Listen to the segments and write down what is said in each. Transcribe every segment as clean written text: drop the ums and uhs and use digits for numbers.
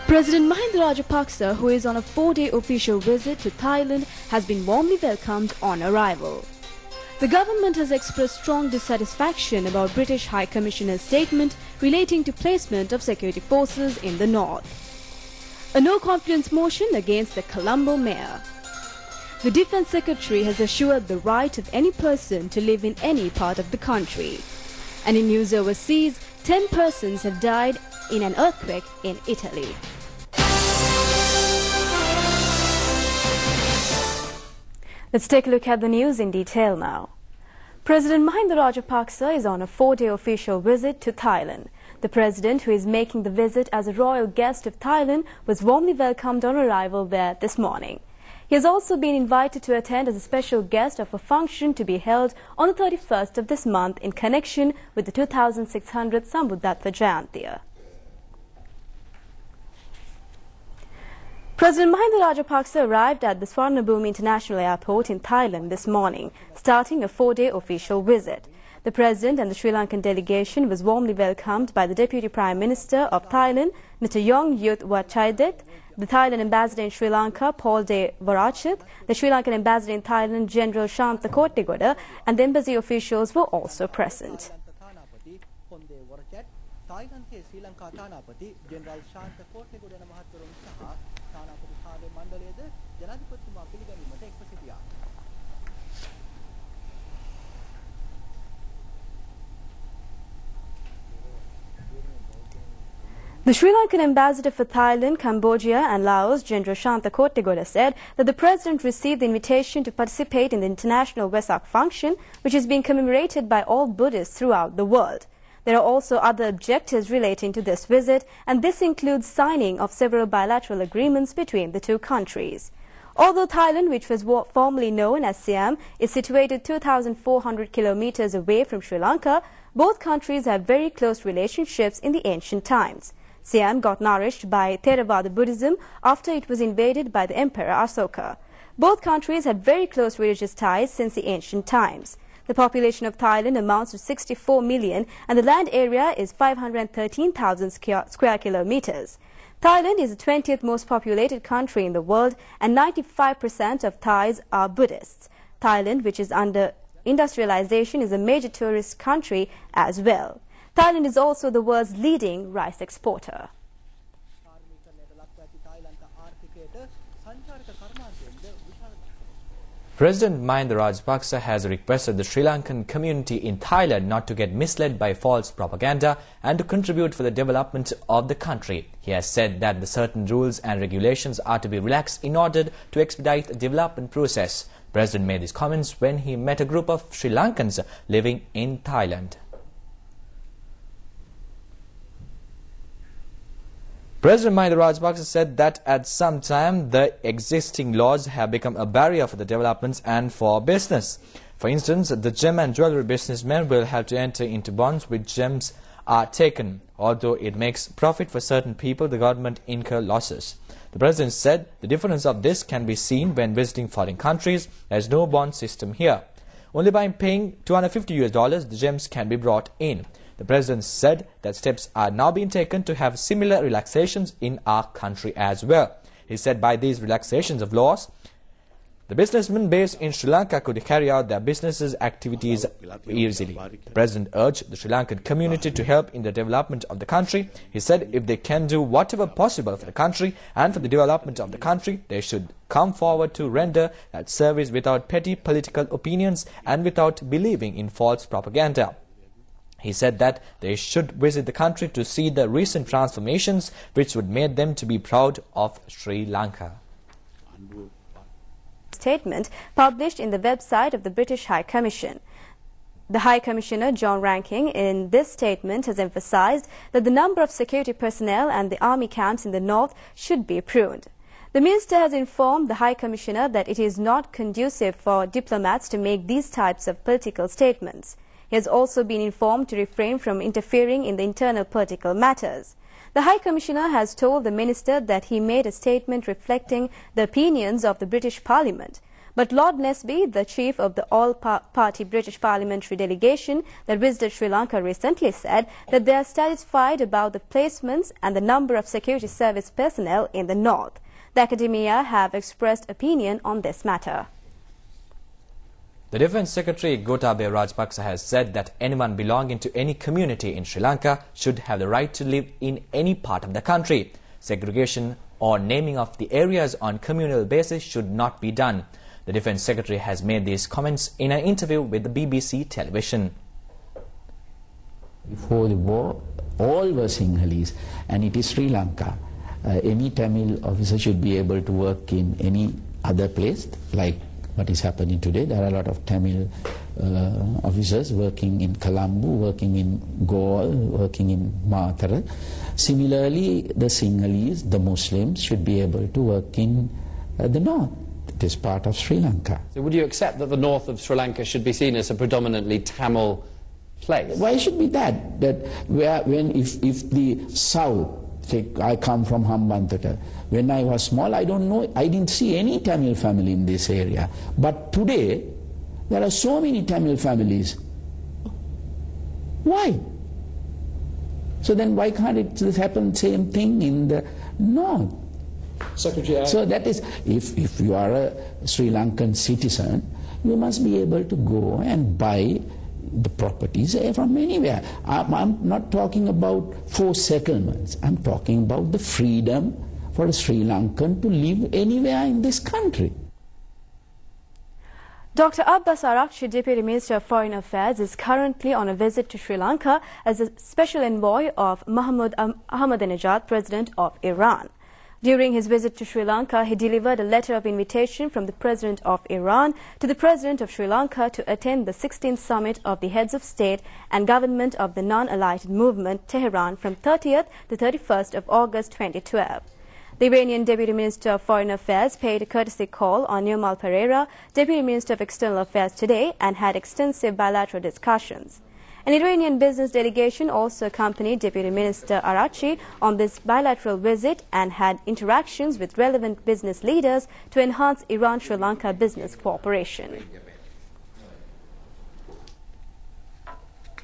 President Mahinda Rajapaksa, who is on a 4-day official visit to Thailand, has been warmly welcomed on arrival. The government has expressed strong dissatisfaction about British High Commissioner's statement relating to placement of security forces in the north. A no-confidence motion against the Colombo mayor. The Defence Secretary has assured the right of any person to live in any part of the country. And in news overseas, 10 persons have died in an earthquake in Italy. Let's take a look at the news in detail now. President Mahinda Rajapaksa is on a 4-day official visit to Thailand. The president, who is making the visit as a royal guest of Thailand, was warmly welcomed on arrival there this morning. He has also been invited to attend as a special guest of a function to be held on the 31st of this month in connection with the 2600th Sambuddhatva Jayantiya. President Mahinda Rajapaksa arrived at the Swarnabhumi International Airport in Thailand this morning, starting a 4-day official visit. The President and the Sri Lankan delegation was warmly welcomed by the Deputy Prime Minister of Thailand, Mr. Yongthut Wachaidet, the Thailand Ambassador in Sri Lanka, Paul de Varachit, the Sri Lankan Ambassador in Thailand, General Shantha Kottegoda, and the embassy officials were also present. The Sri Lankan ambassador for Thailand, Cambodia and Laos, General Shantha Kottegoda, said that the president received the invitation to participate in the international Vesak function, which is being commemorated by all Buddhists throughout the world. There are also other objectives relating to this visit, and this includes signing of several bilateral agreements between the two countries. Although Thailand, which was formerly known as Siam, is situated 2,400 kilometers away from Sri Lanka, both countries have very close relationships in the ancient times. Siam got nourished by Theravada Buddhism after it was invaded by the Emperor Asoka. Both countries had very close religious ties since the ancient times. The population of Thailand amounts to 64 million and the land area is 513,000 square kilometers. Thailand is the 20th most populated country in the world and 95% of Thais are Buddhists. Thailand, which is under industrialization, is a major tourist country as well. Thailand is also the world's leading rice exporter. President Mahinda Rajapaksa has requested the Sri Lankan community in Thailand not to get misled by false propaganda and to contribute for the development of the country. He has said that the certain rules and regulations are to be relaxed in order to expedite the development process. The President made these comments when he met a group of Sri Lankans living in Thailand. President Mahinda Rajapaksa said that at some time the existing laws have become a barrier for the developments and for business. For instance, the gem and jewelry businessmen will have to enter into bonds which gems are taken. Although it makes profit for certain people, the government incur losses. The President said the difference of this can be seen when visiting foreign countries. There is no bond system here. Only by paying $250 the gems can be brought in. The President said that steps are now being taken to have similar relaxations in our country as well. He said by these relaxations of laws, the businessmen based in Sri Lanka could carry out their businesses activities easily. The President urged the Sri Lankan community to help in the development of the country. He said if they can do whatever possible for the country and for the development of the country, they should come forward to render that service without petty political opinions and without believing in false propaganda. He said that they should visit the country to see the recent transformations which would make them to be proud of Sri Lanka. Statement published in the website of the British High Commission. The High Commissioner, John Ranking, in this statement has emphasized that the number of security personnel and the army camps in the north should be pruned. The Minister has informed the High Commissioner that it is not conducive for diplomats to make these types of political statements. He has also been informed to refrain from interfering in the internal political matters. The High Commissioner has told the Minister that he made a statement reflecting the opinions of the British Parliament. But Lord Nesby, the chief of the all-party British parliamentary delegation that visited Sri Lanka recently, said that they are satisfied about the placements and the number of security service personnel in the north. The academia have expressed opinion on this matter. The Defence Secretary Gotabaya Rajapaksa has said that anyone belonging to any community in Sri Lanka should have the right to live in any part of the country. Segregation or naming of the areas on communal basis should not be done. The Defence Secretary has made these comments in an interview with the BBC television. Before the war, all were Sinhalese, and it is Sri Lanka. Any Tamil officer should be able to work in any other place, like what is happening today. There are a lot of Tamil officers working in Colombo, working in Galle, working in Matara. Similarly, the Sinhalese, the Muslims, should be able to work in the north. It is part of Sri Lanka. So would you accept that the north of Sri Lanka should be seen as a predominantly Tamil place? Why should be that? If the south, say I come from Hambantota, when I was small, I didn't see any Tamil family in this area. But today, there are so many Tamil families. Why? So then why can't it happen same thing in the north? Secretary, so that is, if you are a Sri Lankan citizen, you must be able to go and buy the properties from anywhere. I'm not talking about forced settlements. I'm talking about the freedom for a Sri Lankan to live anywhere in this country. Dr. Abbas Arakchi, Deputy Minister of Foreign Affairs, is currently on a visit to Sri Lanka as a special envoy of Ahmadinejad, President of Iran. During his visit to Sri Lanka, he delivered a letter of invitation from the President of Iran to the President of Sri Lanka to attend the 16th Summit of the Heads of State and Government of the Non-Aligned Movement, Tehran, from 30th to 31st of August 2012. The Iranian Deputy Minister of Foreign Affairs paid a courtesy call on Nirmal Pereira, Deputy Minister of External Affairs, today and had extensive bilateral discussions. An Iranian business delegation also accompanied Deputy Minister Arakchi on this bilateral visit and had interactions with relevant business leaders to enhance Iran-Sri Lanka business cooperation.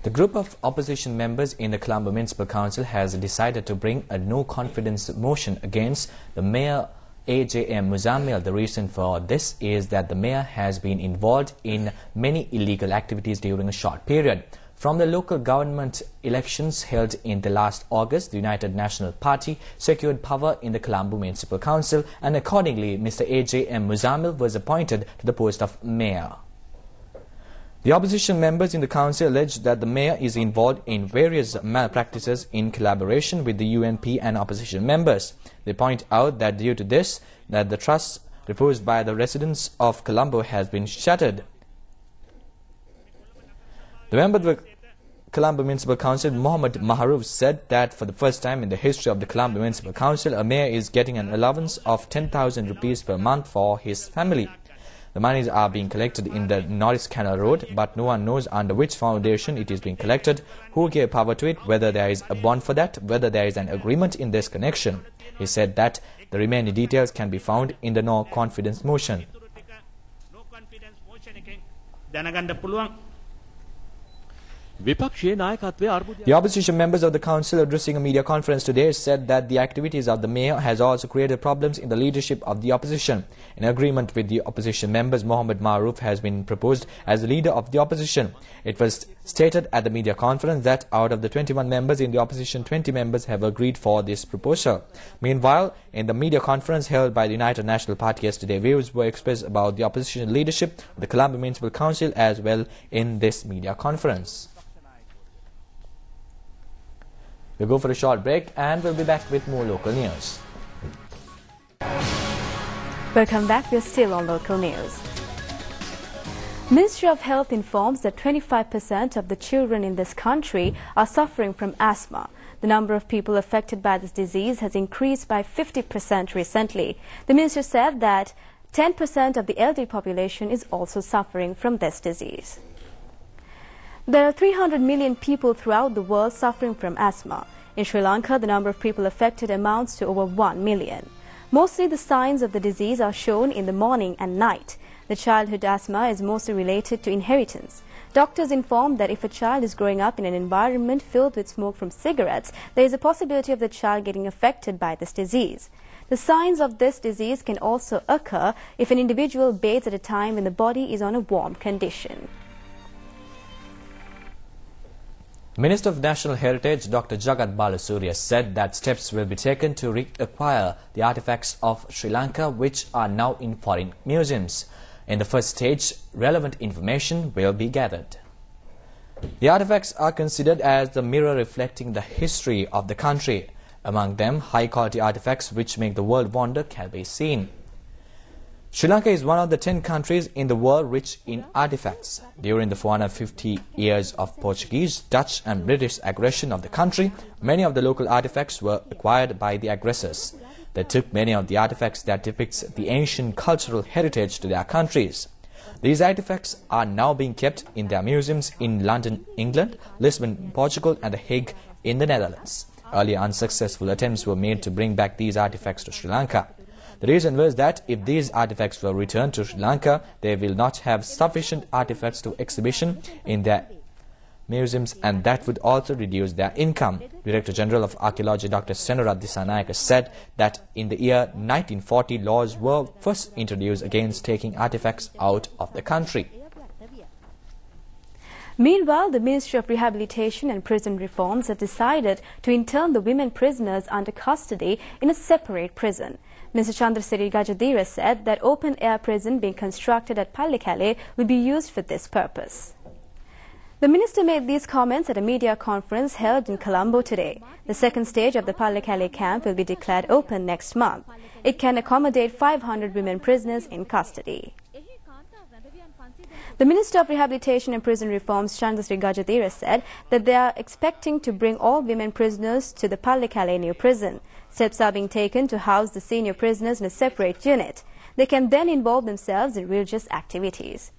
The group of opposition members in the Colombo Municipal Council has decided to bring a no-confidence motion against the Mayor AJM Muzammil. The reason for this is that the Mayor has been involved in many illegal activities during a short period. From the local government elections held in the last August, the United National Party secured power in the Colombo Municipal Council, and accordingly, Mr. AJM Muzammil was appointed to the post of Mayor. The opposition members in the council alleged that the Mayor is involved in various malpractices in collaboration with the UNP and opposition members. They point out that due to this, that the trust reposed by the residents of Colombo has been shattered. The member of the Colombo Municipal Council, Mohammed Maharouf, said that for the first time in the history of the Colombo Municipal Council, a mayor is getting an allowance of 10,000 rupees per month for his family. The monies are being collected in the Norris Canal Road, but no one knows under which foundation it is being collected, who gave power to it, whether there is a bond for that, whether there is an agreement in this connection. He said that the remaining details can be found in the no confidence motion. The opposition members of the council, addressing a media conference today, said that the activities of the mayor has also created problems in the leadership of the opposition. In agreement with the opposition members, Mohammed Maharouf has been proposed as the leader of the opposition. It was stated at the media conference that out of the 21 members in the opposition, 20 members have agreed for this proposal. Meanwhile, in the media conference held by the United National Party yesterday, views were expressed about the opposition leadership of the Colombo Municipal Council as well in this media conference. We'll go for a short break and we'll be back with more local news. Welcome back. We're still on local news. Ministry of Health informs that 25% of the children in this country are suffering from asthma. The number of people affected by this disease has increased by 50% recently. The minister said that 10% of the elderly population is also suffering from this disease. There are 300 million people throughout the world suffering from asthma. In Sri Lanka, the number of people affected amounts to over 1 million. Mostly the signs of the disease are shown in the morning and night. The childhood asthma is mostly related to inheritance. Doctors inform that if a child is growing up in an environment filled with smoke from cigarettes, there is a possibility of the child getting affected by this disease. The signs of this disease can also occur if an individual bathes at a time when the body is on a warm condition. Minister of National Heritage Dr. Jagat Balasuriya said that steps will be taken to reacquire the artifacts of Sri Lanka which are now in foreign museums. In the first stage, relevant information will be gathered. The artifacts are considered as the mirror reflecting the history of the country. Among them, high-quality artifacts which make the world wonder can be seen. Sri Lanka is one of the 10 countries in the world rich in artifacts. During the 450 years of Portuguese, Dutch and British aggression of the country, many of the local artifacts were acquired by the aggressors. They took many of the artifacts that depicts the ancient cultural heritage to their countries. These artifacts are now being kept in their museums in London, England, Lisbon, Portugal and The Hague in the Netherlands. Earlier unsuccessful attempts were made to bring back these artifacts to Sri Lanka. The reason was that if these artifacts were returned to Sri Lanka, they will not have sufficient artifacts to exhibition in their museums and that would also reduce their income. Director General of Archaeology Dr. Senarat Disanayake said that in the year 1940 laws were first introduced against taking artifacts out of the country. Meanwhile, the Ministry of Rehabilitation and Prison Reforms has decided to intern the women prisoners under custody in a separate prison. Mr. Chandrasiri Gajadira said that open-air prison being constructed at Pallekele will be used for this purpose. The minister made these comments at a media conference held in Colombo today. The second stage of the Pallekele camp will be declared open next month. It can accommodate 500 women prisoners in custody. The Minister of Rehabilitation and Prison Reforms, Chandrasiri Gajadira, said that they are expecting to bring all women prisoners to the Pallekele new prison. Steps are being taken to house the senior prisoners in a separate unit. They can then involve themselves in religious activities.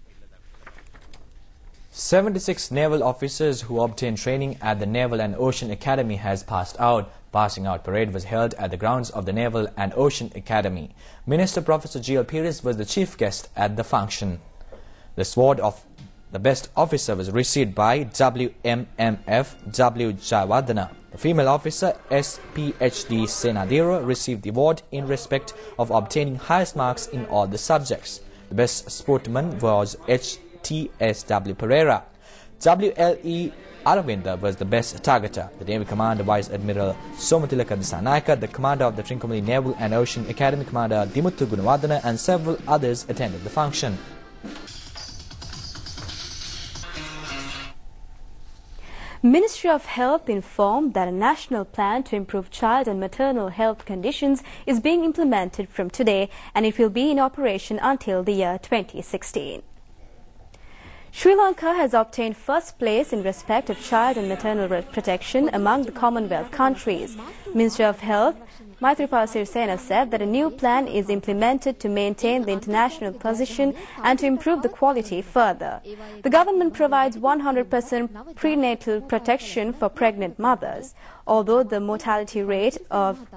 76 naval officers who obtained training at the Naval and Ocean Academy has passed out. Passing out parade was held at the grounds of the Naval and Ocean Academy. Minister Professor G.L. Pires was the chief guest at the function. The sword of the best officer was received by WMMF W. Jayawardena. The female officer S.P.H.D. Senadira received the award in respect of obtaining highest marks in all the subjects. The best sportsman was H.T.S.W. Pereira. W.L.E. Aravinda was the best targeter. The Navy Commander Vice Admiral Somatilaka Disanayake, the Commander of the Trincomalee Naval and Ocean Academy Commander Dimuthu Gunawardena and several others attended the function. Ministry of Health informed that a national plan to improve child and maternal health conditions is being implemented from today and it will be in operation until the year 2016. Sri Lanka has obtained first place in respect of child and maternal protection among the Commonwealth countries. Minister of Health Maithripala Sirisena said that a new plan is implemented to maintain the international position and to improve the quality further. The government provides 100% prenatal protection for pregnant mothers. Although the mortality rate of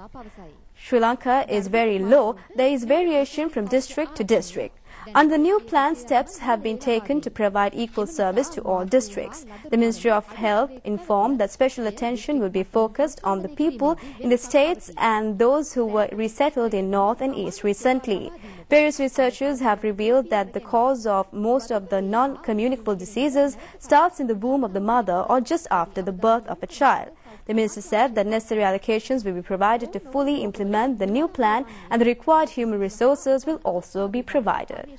Sri Lanka is very low, there is variation from district to district. Under the new plan, steps have been taken to provide equal service to all districts. The Ministry of Health informed that special attention will be focused on the people in the states and those who were resettled in North and East recently. Various researchers have revealed that the cause of most of the non-communicable diseases starts in the womb of the mother or just after the birth of a child. The minister said that necessary allocations will be provided to fully implement the new plan and the required human resources will also be provided.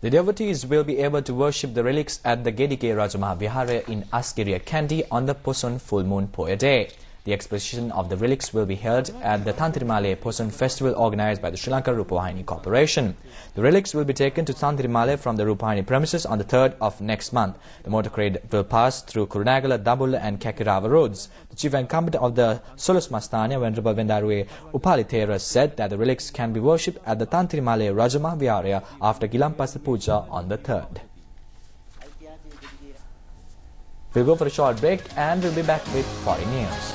The devotees will be able to worship the relics at the Gedike Rajamaha Vihara in Askiria Kandy on the Poson full moon Poya day. The exposition of the relics will be held at the Tantrimale Poson festival organized by the Sri Lanka Rupavahini Corporation. The relics will be taken to Tantrimale from the Rupavahini premises on the 3rd of next month. The motorcade will pass through Kurunagala, Dabula and Kakirava roads. The chief incumbent of the Solus Mastanya, Venerable Vendarwe Upalitera, said that the relics can be worshipped at the Tantrimale Rajamaha Vihara after Gilampasa Puja on the 3rd. We'll go for a short break and we'll be back with foreign news.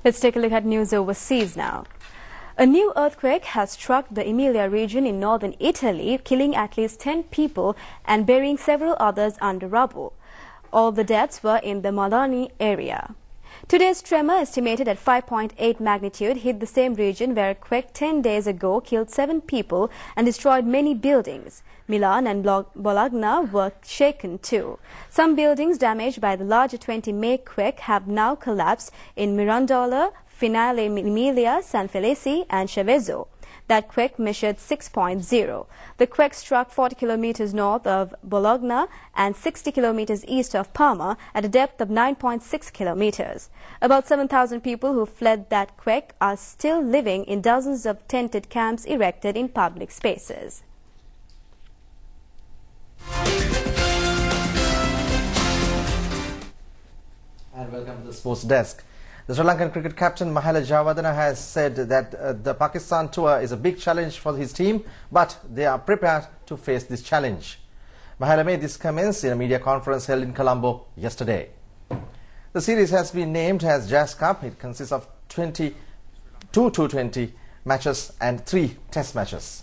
Let's take a look at news overseas now. A new earthquake has struck the Emilia region in northern Italy, killing at least 10 people and burying several others under rubble. All the deaths were in the Malani area. Today's tremor, estimated at 5.8 magnitude, hit the same region where a quake 10 days ago killed 7 people and destroyed many buildings. Milan and Bologna were shaken too. Some buildings damaged by the larger 20 quake have now collapsed in Mirandola, Finale Emilia, San Felice and Cevezzo. That quake measured 6.0. The quake struck 40 kilometers north of Bologna and 60 kilometers east of Parma at a depth of 9.6 kilometers. About 7,000 people who fled that quake are still living in dozens of tented camps erected in public spaces. And welcome to the Sports Desk. The Sri Lankan cricket captain Mahela Jayawardene has said that the Pakistan tour is a big challenge for his team, but they are prepared to face this challenge. Mahela made these comments in a media conference held in Colombo yesterday. The series has been named as Jazz Cup. It consists of 22 T20 matches and 3 Test matches.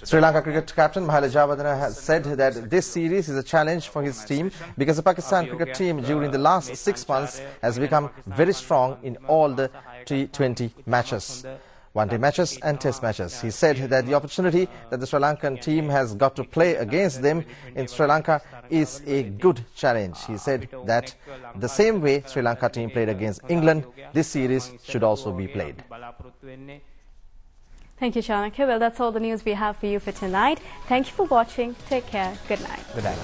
Sri Lanka cricket captain Mahela Jayawardene has said that this series is a challenge for his team because the Pakistan cricket team during the last 6 months has become very strong in all the T20 matches, one-day matches and Test matches. He said that the opportunity that the Sri Lankan team has got to play against them in Sri Lanka is a good challenge. He said that the same way Sri Lanka team played against England, this series should also be played. Thank you, Chanakya. Well, that's all the news we have for you for tonight. Thank you for watching. Take care. Good night. Good night.